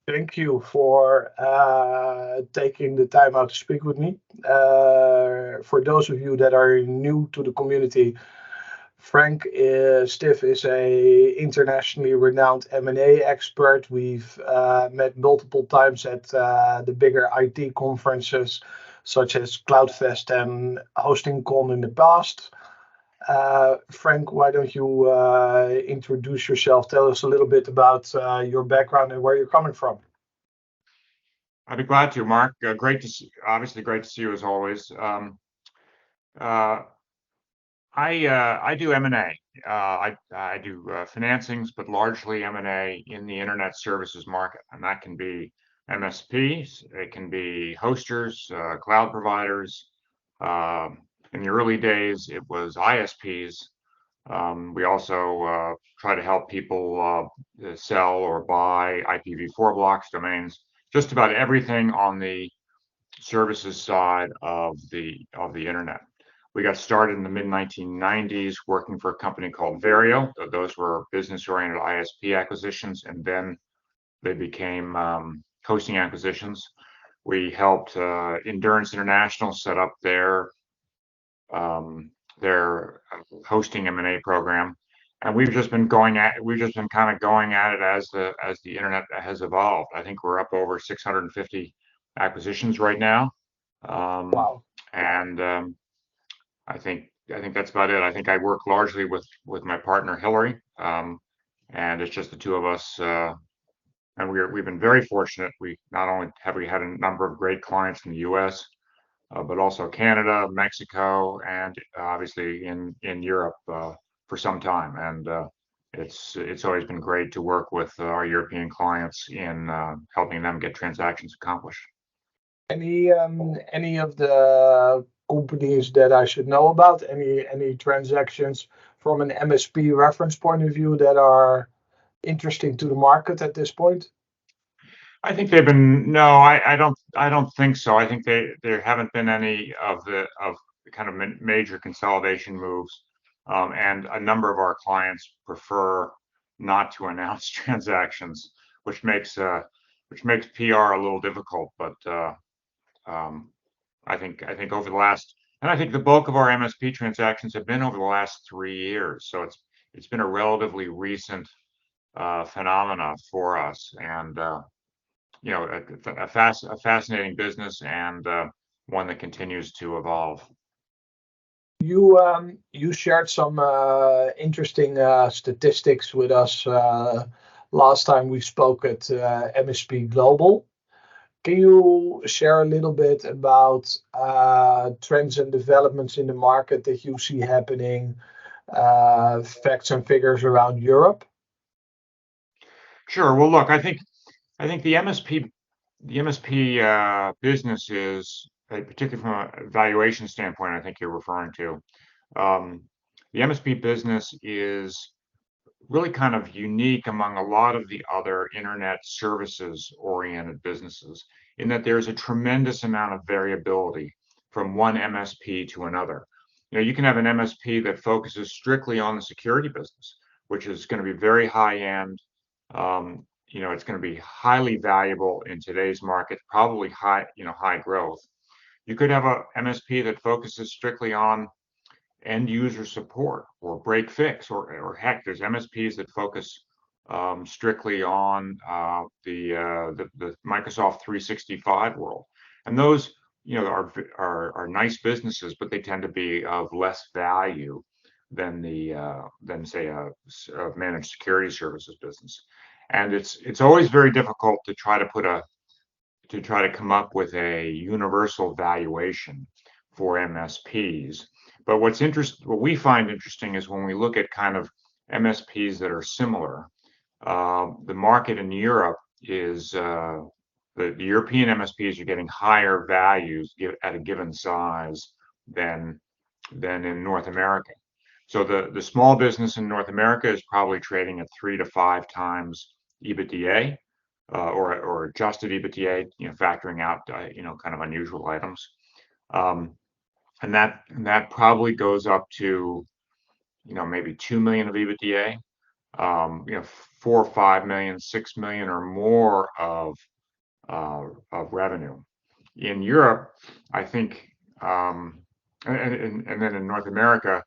Thank you for taking the time out to speak with me. For those of you that are new to the community, Stiff is a internationally renowned M&A expert. We've met multiple times at the bigger IT conferences, such as CloudFest and HostingCon in the past. Frank, why don't you introduce yourself? Tell us a little bit about your background and where you're coming from. I'd be glad to, Mark. Great to see, obviously great to see you as always. Uh, I do M&A. I do financings, but largely M&A in the internet services market, and that can be MSPs, it can be hosters, cloud providers. In the early days, it was ISPs. We also try to help people sell or buy IPv4 blocks, domains, just about everything on the services side of the internet. We got started in the mid 1990s working for a company called Vario. Those were business-oriented ISP acquisitions, and then they became hosting acquisitions. We helped Endurance International set up their hosting M&A program, and we've just been kind of going at it as the internet has evolved. I think we're up over 650 acquisitions right now, um, Wow. and I think that's about it. I think I work largely with my partner Hillary, and it's just the two of us. And we've been very fortunate. We not only have we had a number of great clients in the U.S., but also Canada, Mexico, and obviously in Europe for some time. And it's always been great to work with our European clients in helping them get transactions accomplished. Any of the companies that I should know about? Any transactions from an MSP reference point of view that are interesting to the market at this point? I think they've been no, I don't think so. I think there haven't been any of the kind of major consolidation moves, and a number of our clients prefer not to announce transactions, which makes PR a little difficult. But um, I think over the last, and I think the bulk of our MSP transactions have been over the last 3 years. So it's been a relatively recent phenomena for us, and you know, a fascinating business, and one that continues to evolve. You shared some interesting statistics with us last time we spoke at MSP Global. Can you share a little bit about trends and developments in the market that you see happening, facts and figures around Europe? Sure. Well, look, I think the MSP business is, particularly from a valuation standpoint, I think you're referring to. Um, the MSP business is really kind of unique among a lot of the other internet services oriented businesses in that there's a tremendous amount of variability from one MSP to another. You know, you can have an MSP that focuses strictly on the security business, which is going to be very high end. You know, it's going to be highly valuable in today's market, probably high growth. You could have a MSP that focuses strictly on end user support or break fix, or heck, there's MSPs that focus strictly on the Microsoft 365 world, and those are nice businesses, but they tend to be of less value than than say a managed security services business. And it's always very difficult to try to come up with a universal valuation for MSPs. But what we find interesting is when we look at kind of MSPs that are similar. The market in Europe is the European MSPs are getting higher values at a given size than in North America. So the small business in North America is probably trading at 3 to 5 times EBITDA, or adjusted EBITDA, you know, factoring out kind of unusual items. Um, and that probably goes up to maybe 2 million of EBITDA. 4 or 5 million, 6 million or more of revenue. In Europe, I think, and then in North America,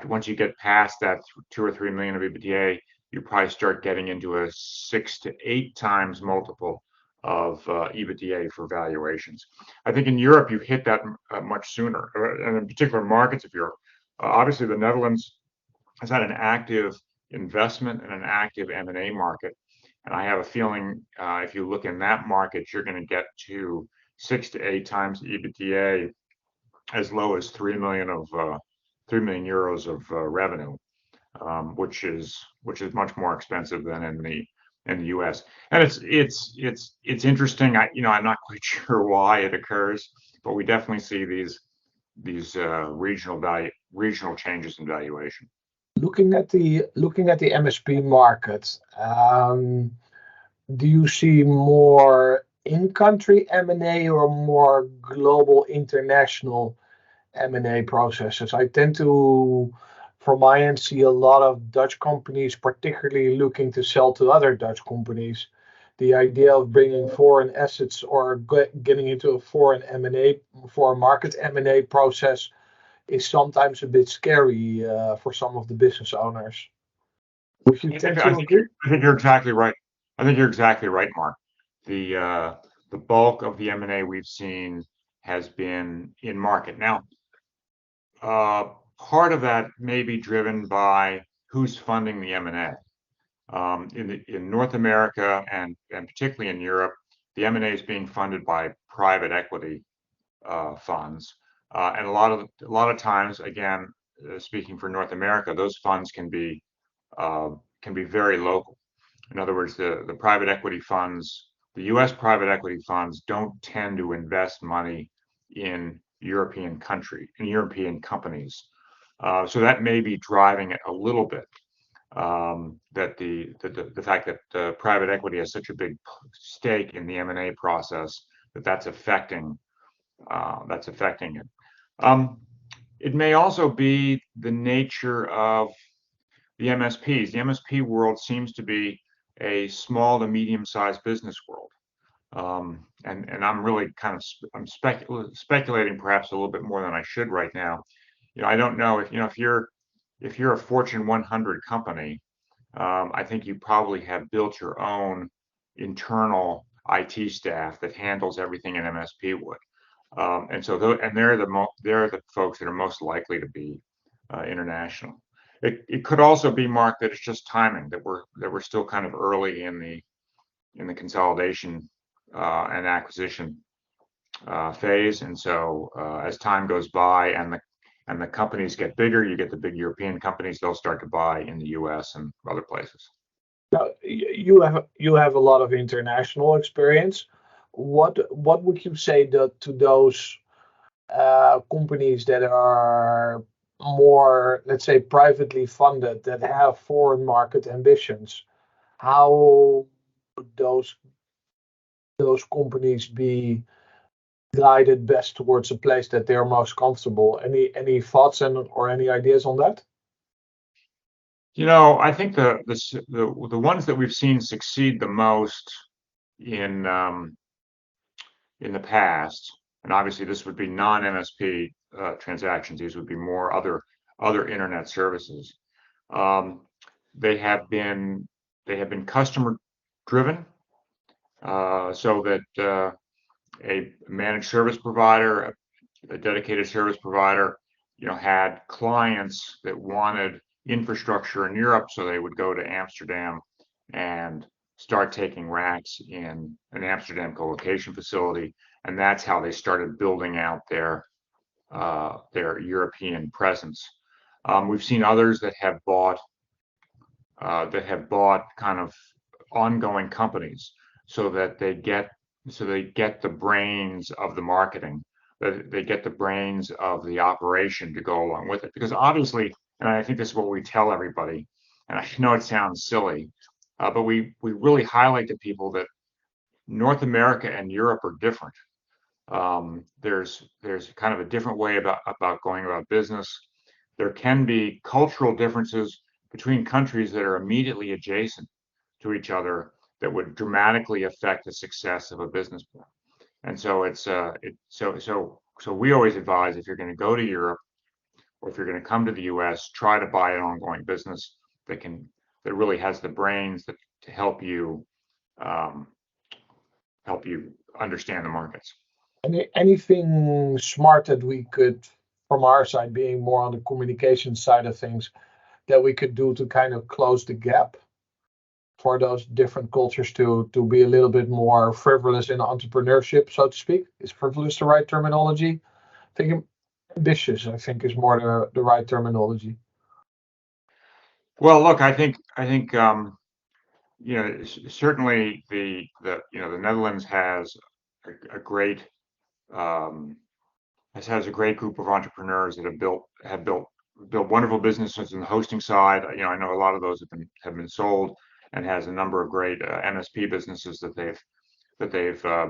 once you get past that 2 or 3 million of EBITDA, you probably start getting into a 6 to 8 times multiple of EBITDA for valuations. I think in Europe you hit that much sooner, and in particular markets of Europe. Obviously, the Netherlands has had an active investment and an active M&A market. And I have a feeling if you look in that market, you're going to get to 6 to 8 times EBITDA, as low as 3 million euros of revenue, which is much more expensive than in the U.S. And it's interesting. I'm not quite sure why it occurs, but we definitely see these regional changes in valuation. Looking at the MSP market, do you see more in-country M&A or more global international M&A processes? I tend to, from my end, see a lot of Dutch companies particularly looking to sell to other Dutch companies. The idea of bringing foreign assets or getting into a foreign market M&A process is sometimes a bit scary for some of the business owners. Would you tend to agree? I think you're exactly right. I think you're exactly right, Mark. The bulk of the M&A we've seen has been in market. Now, part of that may be driven by who's funding the M&A. In North America and particularly in Europe, the M&A is being funded by private equity funds, and a lot of times, again, speaking for North America, those funds can be very local. In other words, the private equity funds, the U.S. private equity funds, don't tend to invest money in European companies. So that may be driving it a little bit. That the fact that private equity has such a big stake in the M&A process, that's affecting it. It may also be the nature of the MSPs. The MSP world seems to be a small to medium-sized business world. And I'm really I'm speculating perhaps a little bit more than I should right now. I don't know if you're a Fortune 100 company, I think you probably have built your own internal IT staff that handles everything an MSP would. And so they're the folks that are most likely to be international. It could also be, Mark, that it's just timing, that we're still kind of early in the consolidation and acquisition phase. And so as time goes by and the companies get bigger, you get the big European companies, they'll start to buy in the US and other places. Now, you have a lot of international experience. What would you say to those companies that are more, let's say, privately funded, that have foreign market ambitions? How would those companies be guided best towards a place that they're most comfortable? Any thoughts or any ideas on that? I think the ones that we've seen succeed the most in the past, and obviously this would be non-MSP transactions. These would be more other internet services. They have been customer driven, so that a managed service provider, a dedicated service provider, had clients that wanted infrastructure in Europe, so they would go to Amsterdam and start taking racks in an Amsterdam co-location facility, and that's how they started building out their European presence. We've seen others that have bought kind of ongoing companies, so they get the brains of the marketing, that they get the brains of the operation to go along with it. Because obviously, and I think this is what we tell everybody, and I know it sounds silly, but we really highlight to people that North America and Europe are different. There's kind of a different way about going about business. There can be cultural differences, between countries that are immediately adjacent to each other that would dramatically affect the success of a business plan. And so so we always advise, if you're going to go to Europe or if you're going to come to the US, try to buy an ongoing business that really has the brains to um, help you understand the markets. Anything smart that we could, from our side, being more on the communication side of things, that we could do to kind of close the gap for those different cultures to be a little bit more frivolous in entrepreneurship, so to speak? Is frivolous the right terminology? I think ambitious, I think, is more the right terminology. Well, look, I think certainly the Netherlands has a great um, has a great group of entrepreneurs that have built wonderful businesses in the hosting side. I know a lot of those have been sold, and has a number of great MSP businesses that they've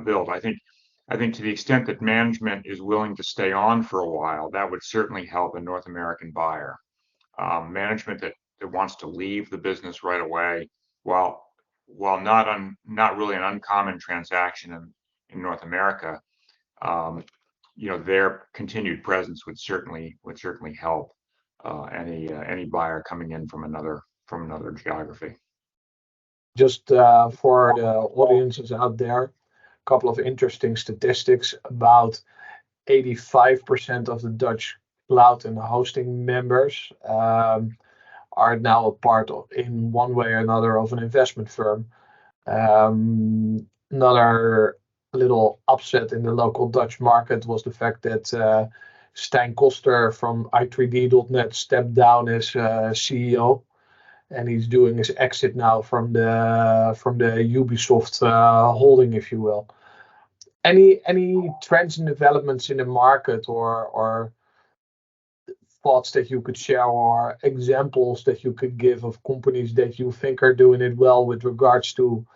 built. I think to the extent that management is willing to stay on for a while, that would certainly help a North American buyer. Management that wants to leave the business right away, while not really an uncommon transaction in North America, um, their continued presence would certainly help any buyer coming in from another geography. Just for the audiences out there, a couple of interesting statistics. About 85% of the Dutch cloud and hosting members are now a part of, in one way or another, of an investment firm. Another little upset in the local Dutch market was the fact that Stijn Koster from i3d.net stepped down as CEO, and he's doing his exit now from the Ubisoft holding, if you will. Any trends and developments in the market, or thoughts that you could share, or examples that you could give of companies that you think are doing it well with regards to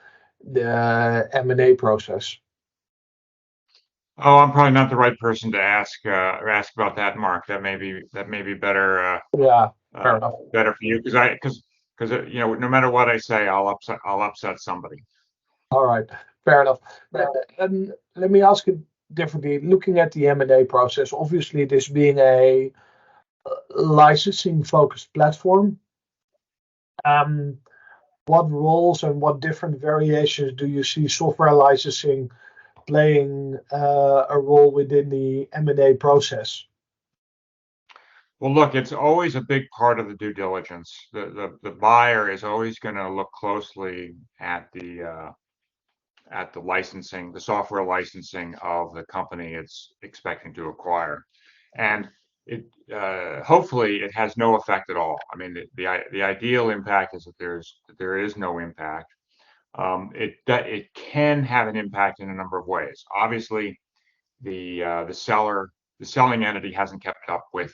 the M&A process? Oh, I'm probably not the right person to ask about that, Mark. That may be Yeah, fair uh, enough. better for you, because no matter what I say, I'll upset somebody. All right, fair enough. And let me ask it differently. Looking at the M&A process, obviously this being a licensing focused platform, um, what roles and what different variations do you see software licensing playing a role within the M&A process? Well, look, it's always a big part of the due diligence. The buyer is always going to look closely at the licensing, the software licensing of the company it's expecting to acquire, and it hopefully it has no effect at all. I mean, the ideal impact is that there is no impact. It can have an impact in a number of ways. Obviously, the selling entity hasn't kept up with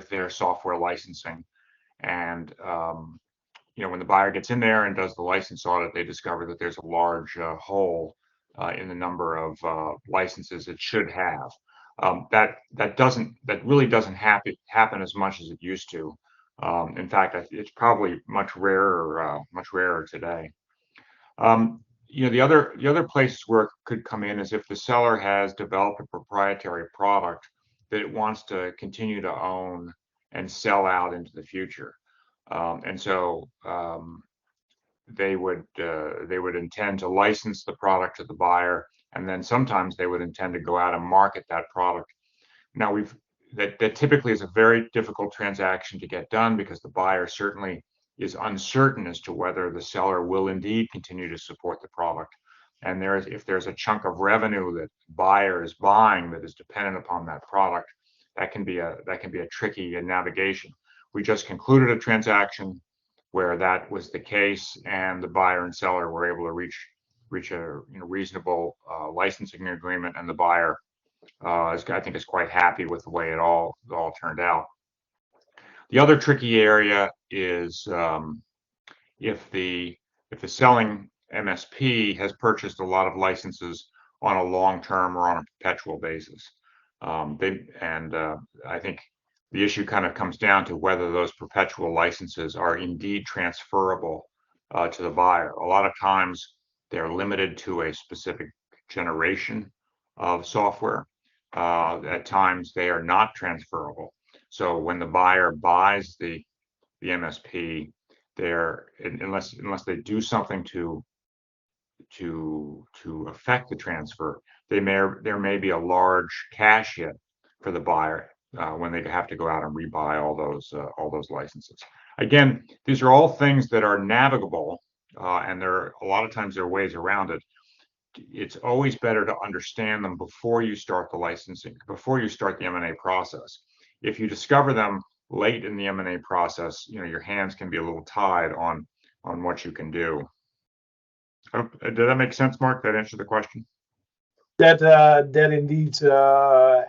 their software licensing, and when the buyer gets in there and does the license audit, they discover that there's a large hole in the number of licenses it should have. That really doesn't happen as much as it used to. In fact, it's probably much rarer today. The other places where it could come in is if the seller has developed a proprietary product that it wants to continue to own and sell out into the future. And so they would intend to license the product to the buyer, and then sometimes they would intend to go out and market that product. Now that typically is a very difficult transaction to get done, because the buyer certainly is uncertain as to whether the seller will indeed continue to support the product. And if there's a chunk of revenue that the buyer is buying that is dependent upon that product, that can be a tricky navigation. We just concluded a transaction where that was the case, and the buyer and seller were able to reach a reasonable licensing agreement, and the buyer I think is quite happy with the way it all turned out. The other tricky area is if the selling MSP has purchased a lot of licenses on a long-term or on a perpetual basis. I think the issue kind of comes down to whether those perpetual licenses are indeed transferable to the buyer. A lot of times they're limited to a specific generation of software. At times they are not transferable. So when the buyer buys the MSP, unless they do something to affect the transfer, there may be a large cash hit for the buyer when they have to go out and rebuy all those licenses. Again, these are all things that are navigable, and a lot of times there are ways around it. It's always better to understand them before you start the licensing, before you start the M&A process. If you discover them late in the M&A process, your hands can be a little tied on what you can do. Did that make sense, Mark? That answered the question? That indeed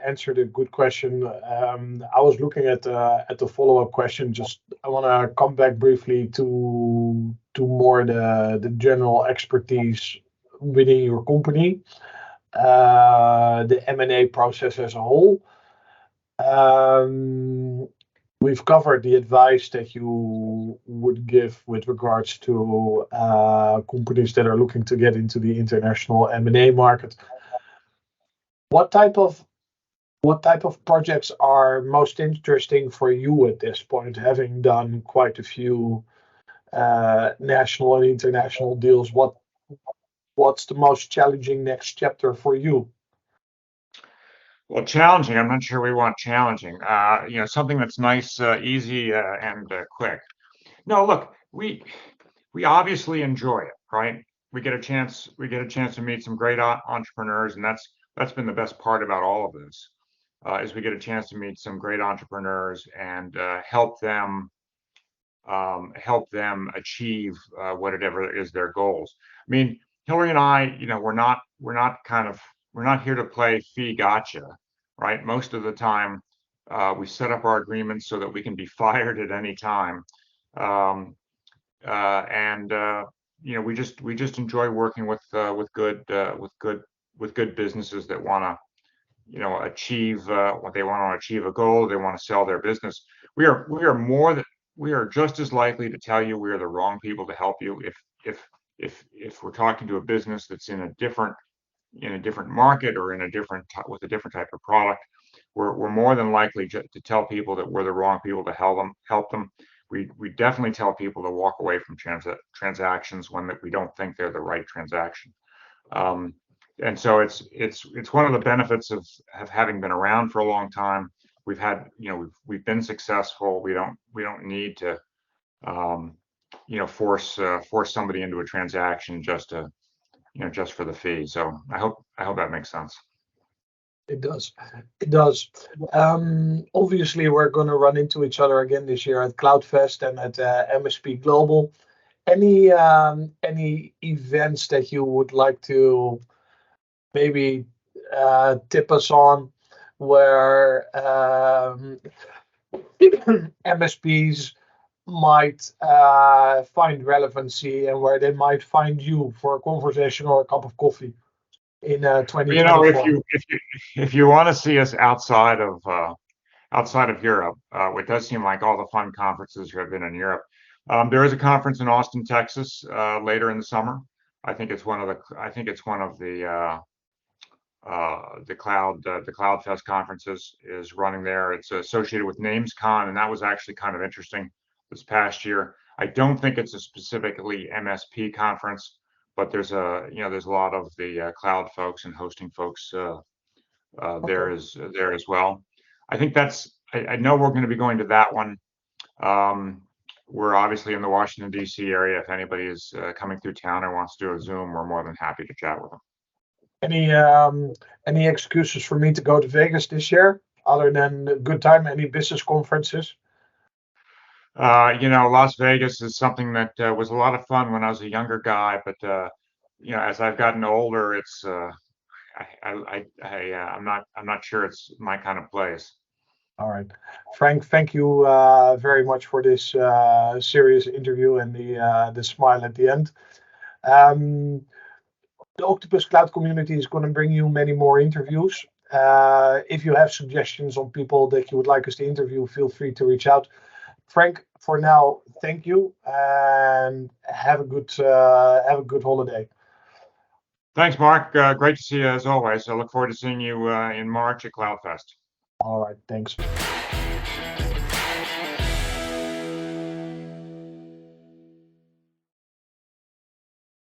answered a good question. I was looking at the follow-up question. Just I want to come back briefly to more the general expertise within your company, the M&A process as a whole. We've covered the advice that you would give with regards to companies that are looking to get into the international M&A market. What type of projects are most interesting for you at this point, having done quite a few national and international deals? What's the most challenging next chapter for you? Well, challenging, I'm not sure we want challenging. Something that's nice, easy, and quick. No, look, we obviously enjoy it, right? We get a chance to meet some great entrepreneurs, and that's been the best part about all of this, is we get a chance to meet some great entrepreneurs and help them achieve whatever is their goals. I mean, Hillary and I, we're not here to play fee gotcha, right? Most of the time, we set up our agreements so that we can be fired at any time, and we just enjoy working with good businesses that want to achieve what they want to achieve, a goal. They want to sell their business. We are just as likely to tell you we are the wrong people to help you if we're talking to a business that's in a different market or with a different type of product. We're more than likely to tell people that we're the wrong people to help them. We definitely tell people to walk away from transactions when we don't think they're the right transaction. And so it's one of the benefits of having been around for a long time. We've been successful. We don't need to force somebody into a transaction just for the fee. So I hope that makes sense. It does. It does. Obviously, we're going to run into each other again this year at CloudFest and at MSP Global. Any events that you would like to maybe tip us on, where MSPs might find relevancy and where they might find you for a conversation or a cup of coffee in 2024? If you want to see us outside of Europe, it does seem like all the fun conferences have been in Europe. There is a conference in Austin, Texas, later in the summer. I think it's one of the CloudFest conferences is running there. It's associated with NamesCon, and that was actually kind of interesting this past year. I don't think it's a specifically MSP conference, but there's a lot of the cloud folks and hosting folks there as well. I think I know we're going to be going to that one. We're obviously in the Washington, D.C. area. If anybody is coming through town or wants to do a Zoom, we're more than happy to chat with them. Any excuses for me to go to Vegas this year, other than a good time? Any business conferences? Las Vegas is something that was a lot of fun when I was a younger guy, but as I've gotten older, it's I'm not sure it's my kind of place. All right, Frank, thank you very much for this serious interview and the smile at the end. The Octopus Cloud Community is going to bring you many more interviews. If you have suggestions on people that you would like us to interview, feel free to reach out. Frank, for now, thank you, and have a good holiday. Thanks, Mark. Great to see you as always. I look forward to seeing you in March at CloudFest. All right, thanks.